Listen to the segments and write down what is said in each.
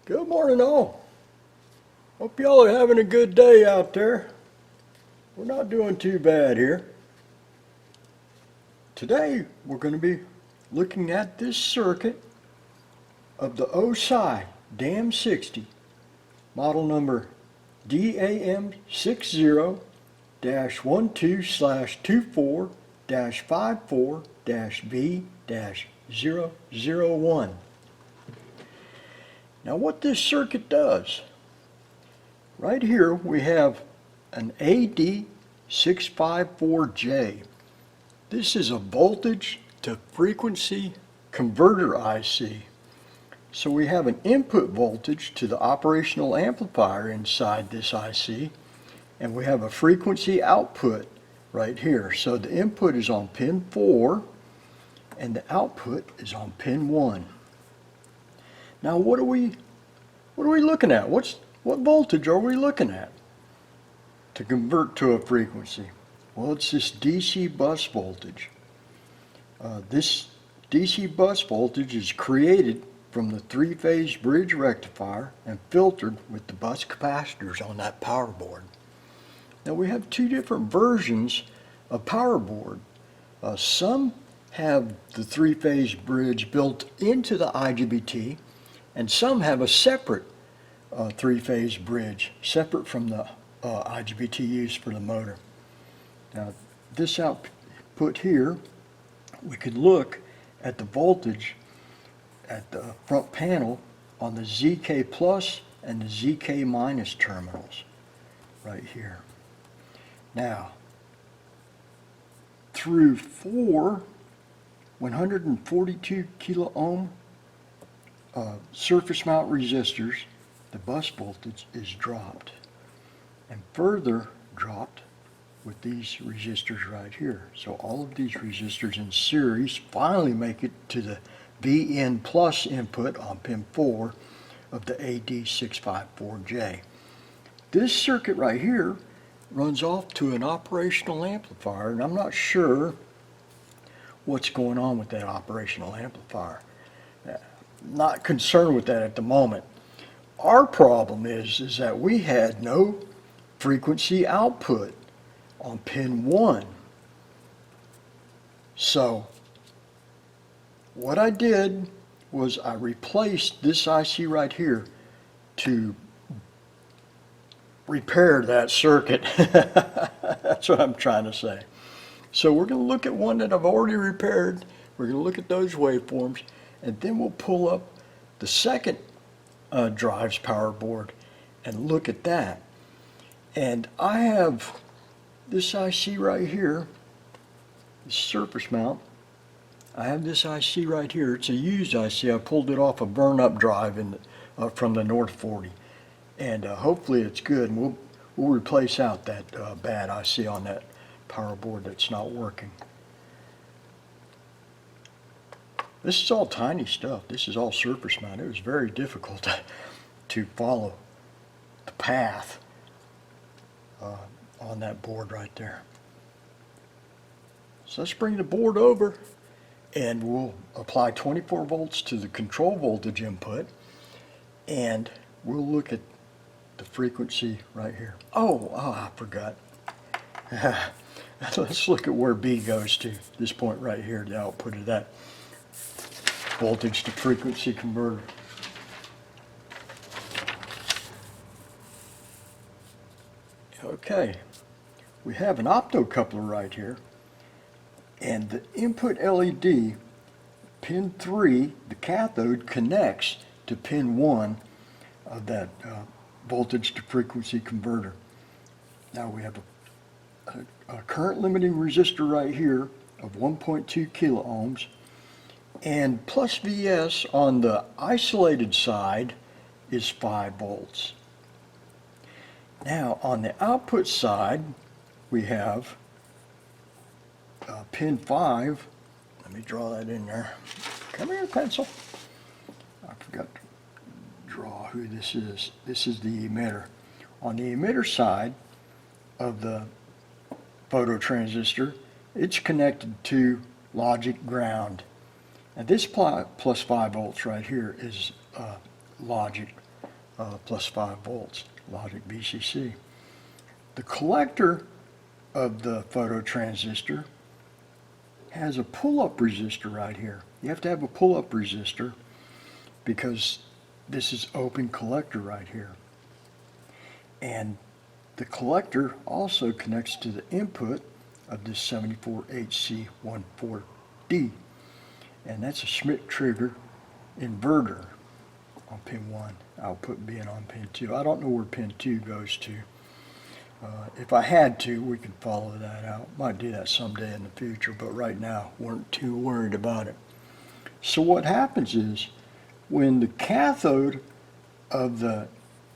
Good morning all. Hope y'all are having a good day out there. We're not doing too bad here. Today we're going to be looking at this circuit of the Osai DAM60, model number DAM60-12/24-54-V-001. Now what this circuit does, right here we have an AD654J. This is a voltage to frequency converter IC. So we have an input voltage to the operational amplifier inside this IC, and we have a frequency output right here. So the input is on pin 4 and the output is on pin 1. Now what are we looking at? What voltage are we looking at to convert to a frequency? Well, it's this DC bus voltage. This DC bus voltage is created from the three-phase bridge rectifier and filtered with the bus capacitors on that power board. Now we have two different versions of power board. Some have the three-phase bridge built into the IGBT, and some have a separate three-phase bridge, separate from the IGBT used for the motor. Now this output here, we could look at the voltage at the front panel on the ZK plus and the ZK minus terminals right here. Now through 4 142 kilo ohm surface mount resistors, the bus voltage is dropped, and further dropped with these resistors right here. So all of these resistors in series finally make it to the VN plus input on pin 4 of the AD654J. This circuit right here runs off to an operational amplifier, and I'm not sure what's going on with that operational amplifier. Not concerned with that at the moment. Our problem is that we had no frequency output on pin 1. So what I did was I replaced this IC right here to repair that circuit. That's what I'm trying to say. So we're going to look at one that I've already repaired. We're going to look at those waveforms, and then we'll pull up the second drive's power board and look at that. And I have this IC right here, the surface mount. I have this IC right here. It's a used IC. I pulled it off a burn-up drive from the North 40, and hopefully it's good. And we'll replace out that bad IC on that power board that's not working. This is all tiny stuff. This is all surface mount. It was very difficult to follow the path on that board right there. So let's bring the board over, and we'll apply 24 volts to the control voltage input, and we'll look at the frequency right here. Oh, I forgot. Let's look at where B goes to, this point right here, the output of that voltage to frequency converter. Okay, we have an optocoupler right here, and the input LED, pin 3, the cathode, connects to pin 1 of that voltage to frequency converter. Now we have a current limiting resistor right here of 1.2 kilo ohms, and plus Vs on the isolated side is 5 volts. Now on the output side we have pin 5. Let me draw that in there. Come here, pencil. I forgot to draw who this is. This is the emitter. On the emitter side of the phototransistor, it's connected to logic ground. And this plus 5 volts right here is logic. plus 5 volts, logic VCC. The collector of the phototransistor has a pull-up resistor right here. You have to have a pull-up resistor because this is open collector right here. And the collector also connects to the input of this 74HC14D. And that's a Schmidt trigger inverter on pin 1, output being on pin 2. I don't know where pin 2 goes to. If I had to, we could follow that out. Might do that someday in the future, but right now, weren't too worried about it. So what happens is, when the cathode of the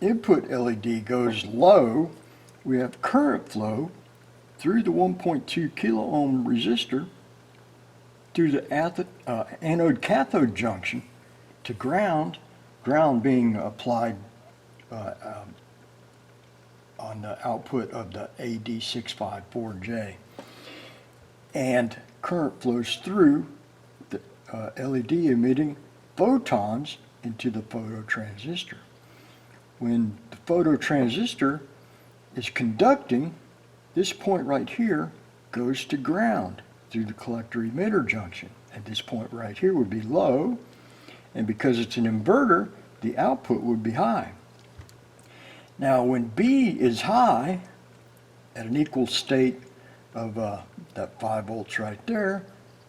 input LED goes low, we have current flow through the 1.2 kilo ohm resistor through the anode-cathode junction to ground, ground being applied on the output of the AD654J. And current flows through the LED emitting photons into the phototransistor. When the phototransistor is conducting, this point right here goes to ground through the collector-emitter junction. At this point right here would be low, and because it's an inverter, the output would be high. Now when B is high, at an equal state of that 5 volts right there,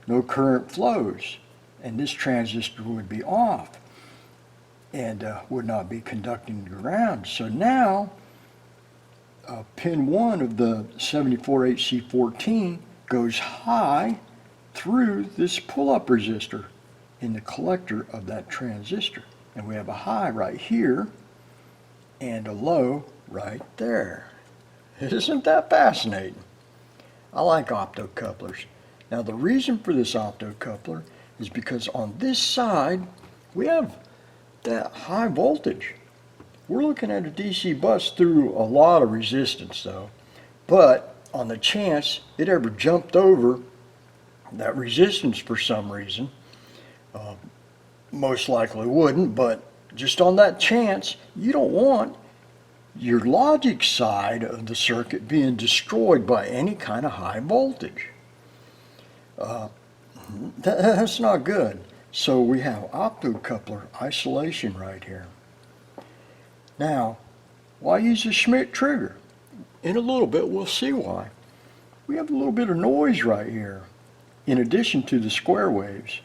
no current flows, and this transistor would be off and would not be conducting to ground. So now pin 1 of the 74HC14 goes high through this pull-up resistor in the collector of that transistor. And we have a high right here and a low right there. Isn't that fascinating? I like optocouplers. Now the reason for this optocoupler is because on this side we have that high voltage. We're looking at a DC bus through a lot of resistance though, but on the chance it ever jumped over that resistance for some reason, most likely wouldn't, but just on that chance, you don't want your logic side of the circuit being destroyed by any kind of high voltage. That's not good. So we have optocoupler isolation right here. Now, why use a Schmidt trigger? In a little bit, we'll see why. We have a little bit of noise right here, in addition to the square waves.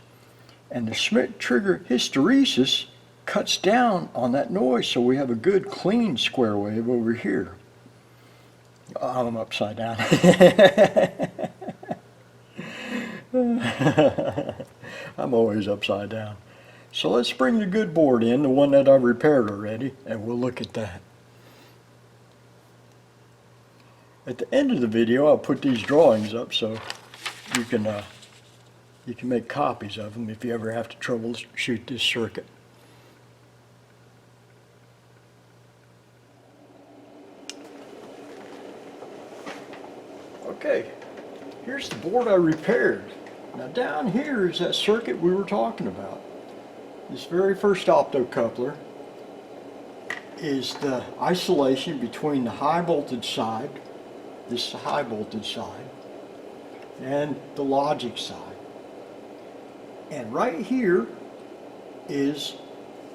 And the Schmidt trigger hysteresis cuts down on that noise, so we have a good clean square wave over here. I'm upside down. I'm always upside down. So let's bring the good board in, the one that I repaired already, and we'll look at that. At the end of the video, I'll put these drawings up so you can make copies of them if you ever have to troubleshoot this circuit. Okay, here's the board I repaired. Now down here is that circuit we were talking about. This very first optocoupler is the isolation between the high voltage side, this is the high voltage side, and the logic side. And right here is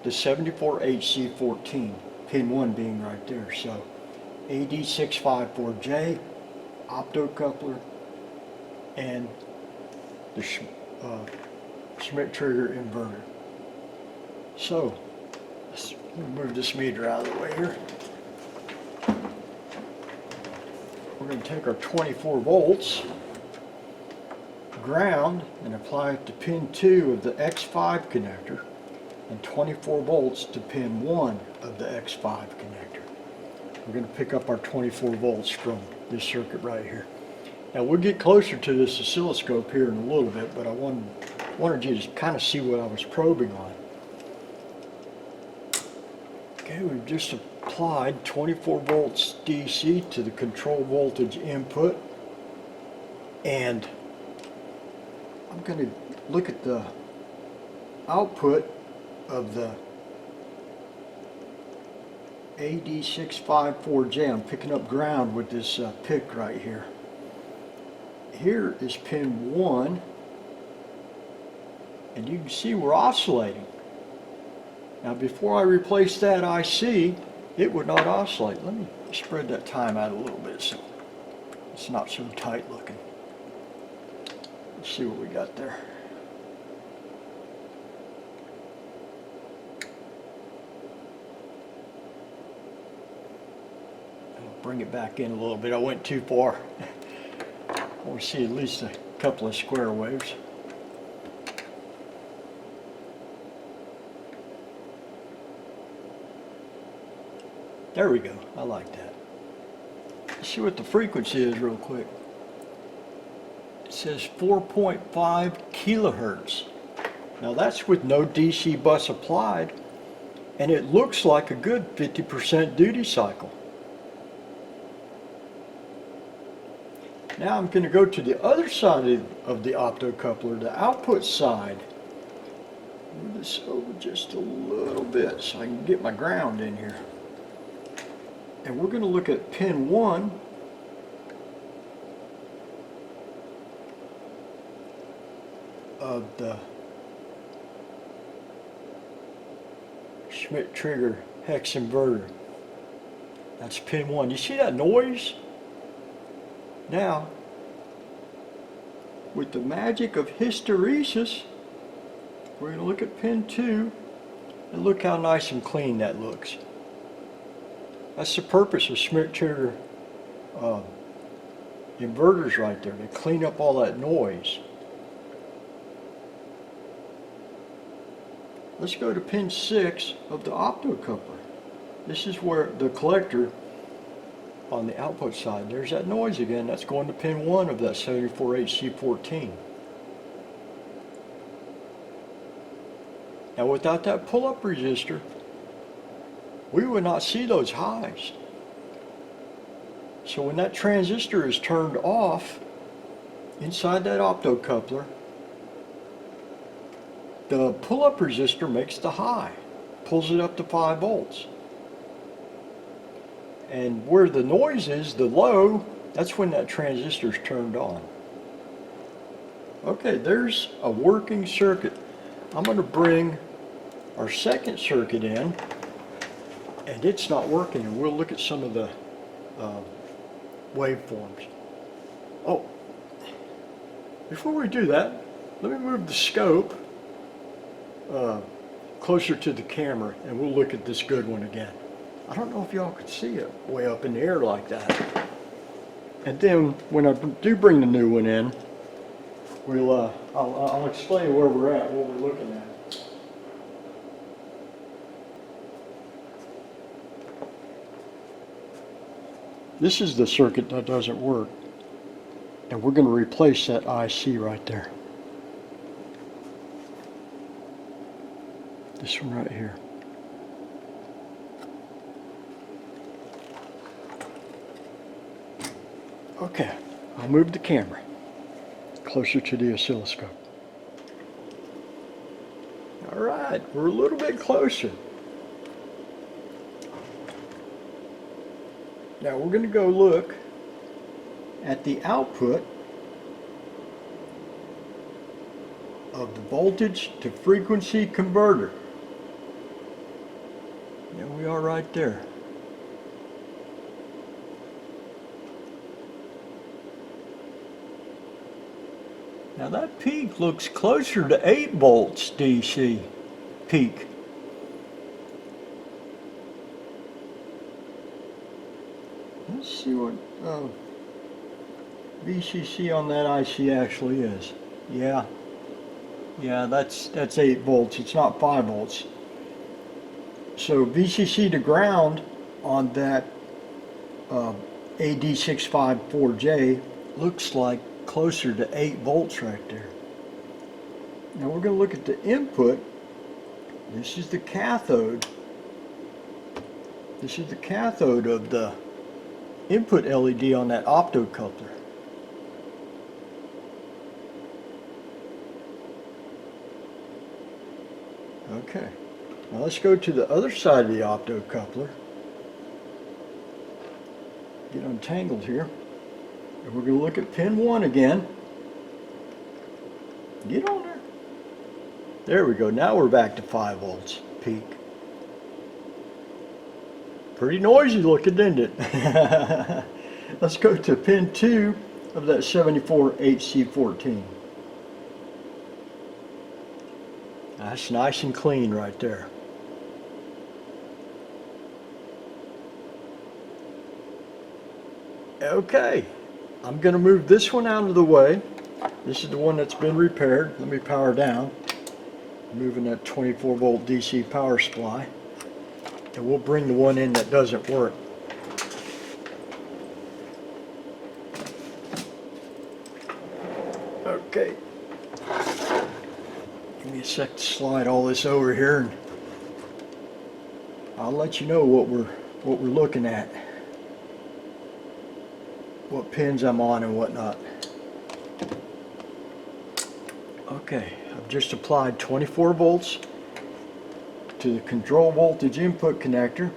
the 74HC14, pin 1 being right there. So AD654J, optocoupler, and the Schmidt trigger inverter. So let's move this meter out of the way here. We're going to take our 24 volts, ground, and apply it to pin 2 of the X5 connector, and 24 volts to pin 1 of the X5 connector. We're going to pick up our 24 volts from this circuit right here. Now we'll get closer to this oscilloscope here in a little bit, but I wanted you to kind of see what I was probing on. Okay, we've just applied 24 volts DC to the control voltage input, and I'm going to look at the output of the AD654J. I'm picking up ground with this pick right here. Here is pin 1, and you can see we're oscillating. Now before I replace that IC, it would not oscillate. Let me spread that time out a little bit so it's not so tight looking. Let's see what we got there. I'll bring it back in a little bit. I went too far. I want to see at least a couple of square waves. There we go. I like that. Let's see what the frequency is real quick. It says 4.5 kilohertz. Now that's with no DC bus applied, and it looks like a good 50% duty cycle. Now I'm going to go to the other side of the optocoupler, the output side. Move this over just a little bit so I can get my ground in here. And we're going to look at pin 1 of the Schmitt-Trigger hex inverter. That's pin 1. You see that noise? Now, with the magic of hysteresis, we're going to look at pin 2 and look how nice and clean that looks. That's the purpose of Schmitt-Trigger inverters right there. They clean up all that noise. Let's go to pin 6 of the optocoupler. This is where the collector on the output side, there's that noise again. That's going to pin 1 of that 74HC14. Now without that pull-up resistor, we would not see those highs. So when that transistor is turned off inside that optocoupler, the pull-up resistor makes the high, pulls it up to 5 volts. And where the noise is, the low, that's when that transistor is turned on. Okay, there's a working circuit. I'm going to bring our second circuit in, and it's not working, and we'll look at some of the waveforms. Oh, before we do that, let me move the scope closer to the camera, and we'll look at this good one again. I don't know if y'all could see it way up in the air like that. And then when I do bring the new one in, I'll explain where we're at, what we're looking at. This is the circuit that doesn't work, and we're going to replace that IC right there. This one right here. Okay, I'll move the camera closer to the oscilloscope. All right, we're a little bit closer. Now we're going to go look at the output of the voltage to frequency converter. There we are right there. Now that peak looks closer to 8 volts DC peak. Let's see what VCC on that IC actually is. Yeah, that's 8 volts. It's not 5 volts. So VCC to ground on that AD654J looks like closer to 8 volts right there. Now we're going to look at the input. This is the cathode. This is the cathode of the input LED on that optocoupler. Okay, now let's go to the other side of the optocoupler get untangled here. And we're going to look at pin 1 again. Get on there. There we go. Now we're back to 5 volts peak. Pretty noisy looking, didn't it? Let's go to pin 2 of that 74HC14. That's nice and clean right there. Okay, I'm going to move this one out of the way. This is the one that's been repaired. Let me power down. Moving that 24 volt DC power supply. And we'll bring the one in that doesn't work. Okay. Give me a sec to slide all this over here, and I'll let you know what we're looking at. What pins I'm on and whatnot. Okay, I've just applied 24 volts to the control voltage input connector.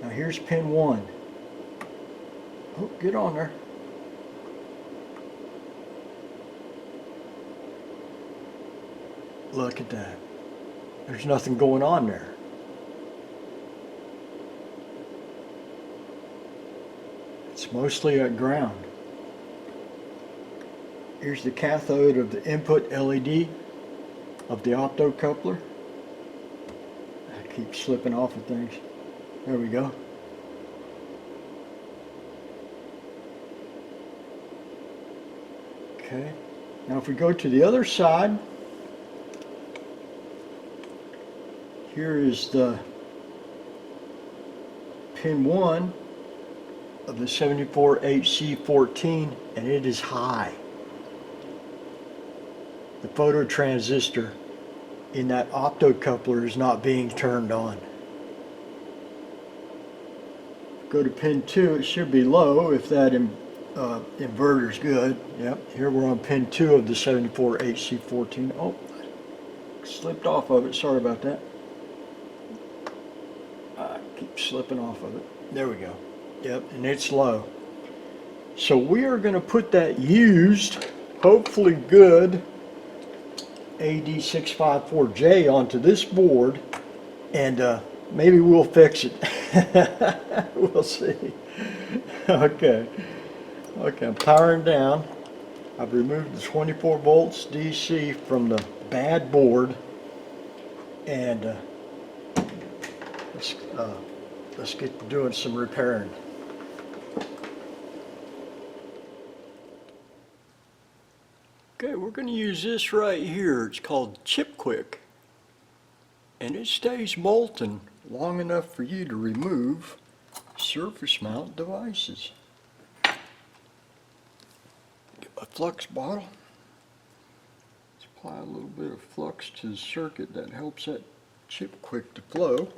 Now here's pin 1. Oh, get on there. Look at that. There's nothing going on there. It's mostly at ground. Here's the cathode of the input LED of the optocoupler. I keep slipping off of things. There we go. Okay. Now if we go to the other side, here is the pin 1 of the 74HC14, and it is high. The phototransistor in that optocoupler is not being turned on. Go to pin 2, it should be low if that inverter's good. Yep, here we're on pin 2 of the 74HC14. Oh, slipped off of it, sorry about that. I keep slipping off of it. There we go. Yep, and it's low. So we are going to put that used, hopefully good, AD654J onto this board, and maybe we'll fix it. We'll see. Okay, I'm powering down. I've removed the 24 volts DC from the bad board, and let's get to doing some repairing. Okay, we're going to use this right here. It's called Chip Quick, and it stays molten long enough for you to remove surface mount devices. Get my flux bottle. Let's apply a little bit of flux to the circuit that helps that Chip Quick to flow.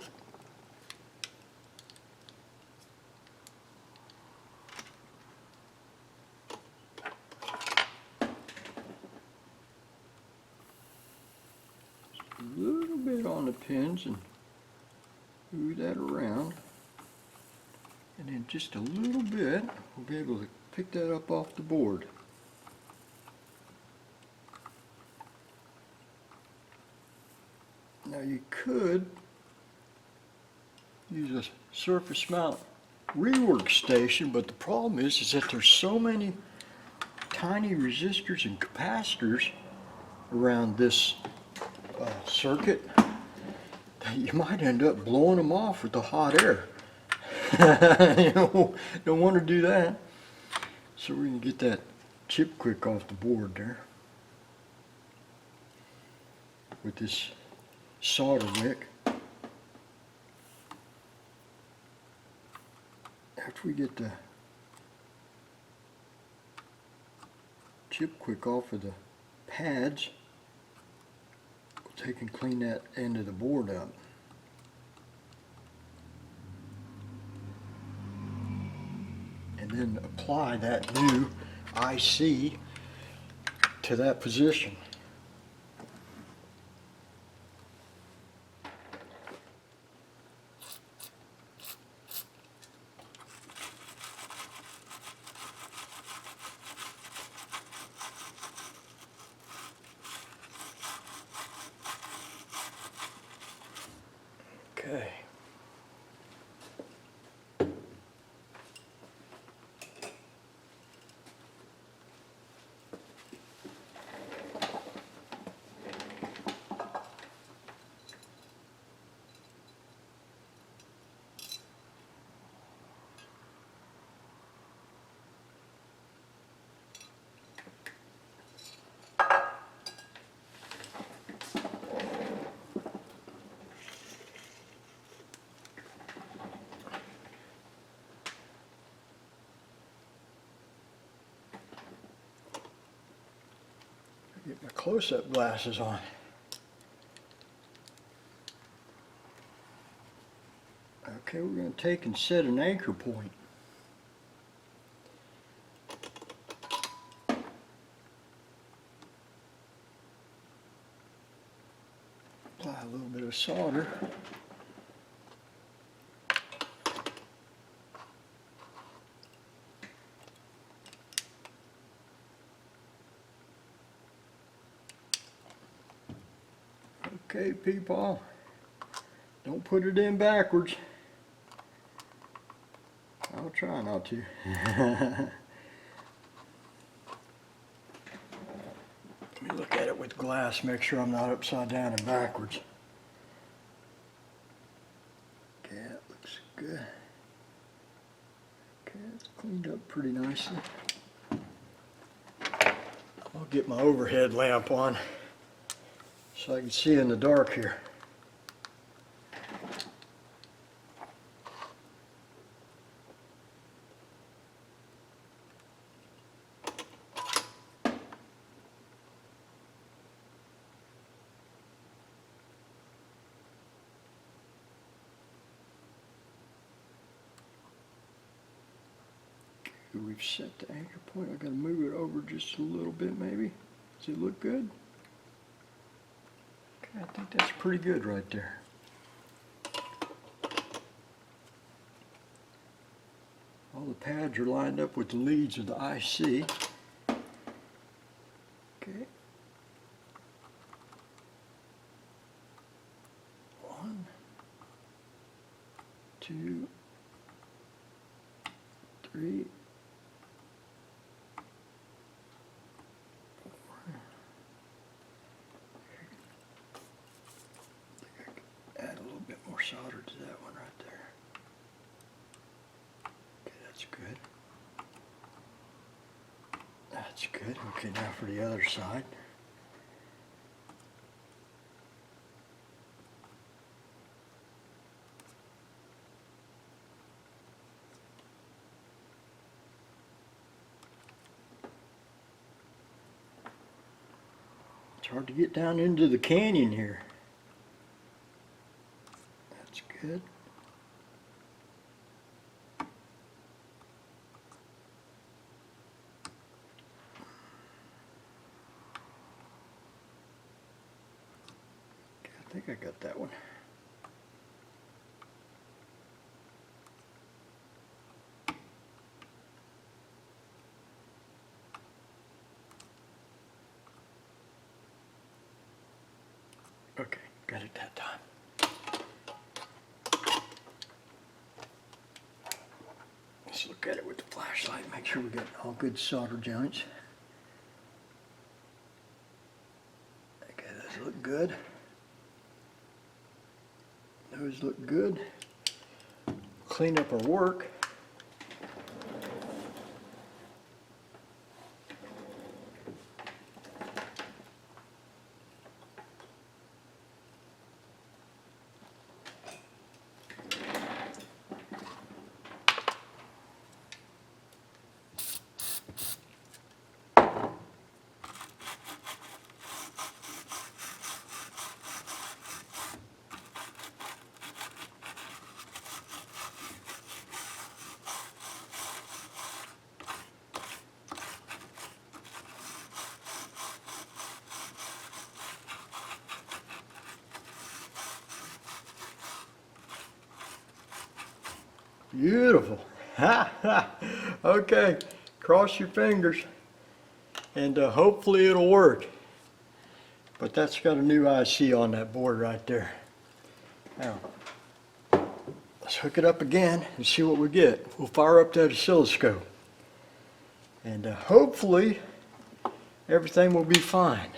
A little bit on the pins and move that around, and then just a little bit we'll be able to pick that up off the board. Now you could use a surface mount rework station, but the problem is that there's so many tiny resistors and capacitors around this circuit that you might end up blowing them off with the hot air. You don't want to do that. So we're going to get that Chip Quick off the board there with this solder wick. After we get the Chip Quick off of the pads, take and clean that end of the board up. And then apply that new IC to that position. Get my close-up glasses on. Okay, we're going to take and set an anchor point. Apply a little bit of solder. Okay, people, don't put it in backwards. I'll try not to. Let me look at it with glass, make sure I'm not upside down and backwards. Okay, that looks good. Okay, it's cleaned up pretty nicely. I'll get my overhead lamp on so I can see in the dark here. We've set the anchor point. I've got to move it over just a little bit maybe. Does it look good? Okay, I think that's pretty good right there. All the pads are lined up with the leads of the IC. Okay. 1, 2, 3, 4. Add a little bit more solder to that one right there. Okay, that's good. That's good. Okay, now for the other side. It's hard to get down into the canyon here. That's good. Okay, I think I got that one. Okay, got it that time. Let's look at it with the flashlight, make sure we got all good solder joints. Okay, those look good. Those look good. Clean up our work. Beautiful. Ha ha. Okay, cross your fingers and hopefully it'll work. But that's got a new IC on that board right there. Now, let's hook it up again and see what we get. We'll fire up that oscilloscope. And hopefully everything will be fine.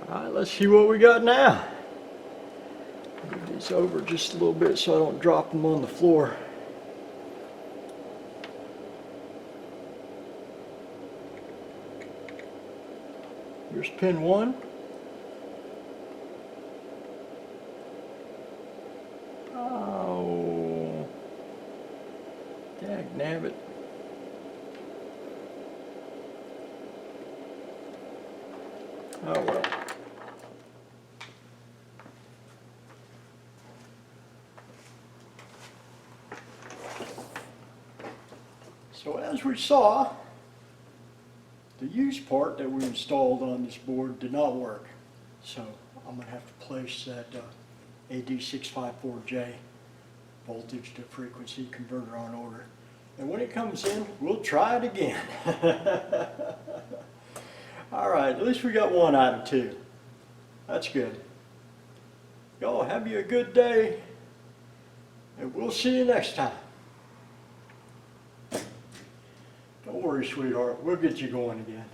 All right, let's see what we got now. Move these over just a little bit so I don't drop them on the floor. Here's pin 1. Oh, dagnabbit. Oh well. So as we saw, the use part that we installed on this board did not work. So I'm going to have to place that AD654J voltage to frequency converter on order. And when it comes in, we'll try it again. All right, at least we got 1 out of 2. That's good. Y'all have you a good day, and we'll see you next time. Don't worry, sweetheart, we'll get you going again.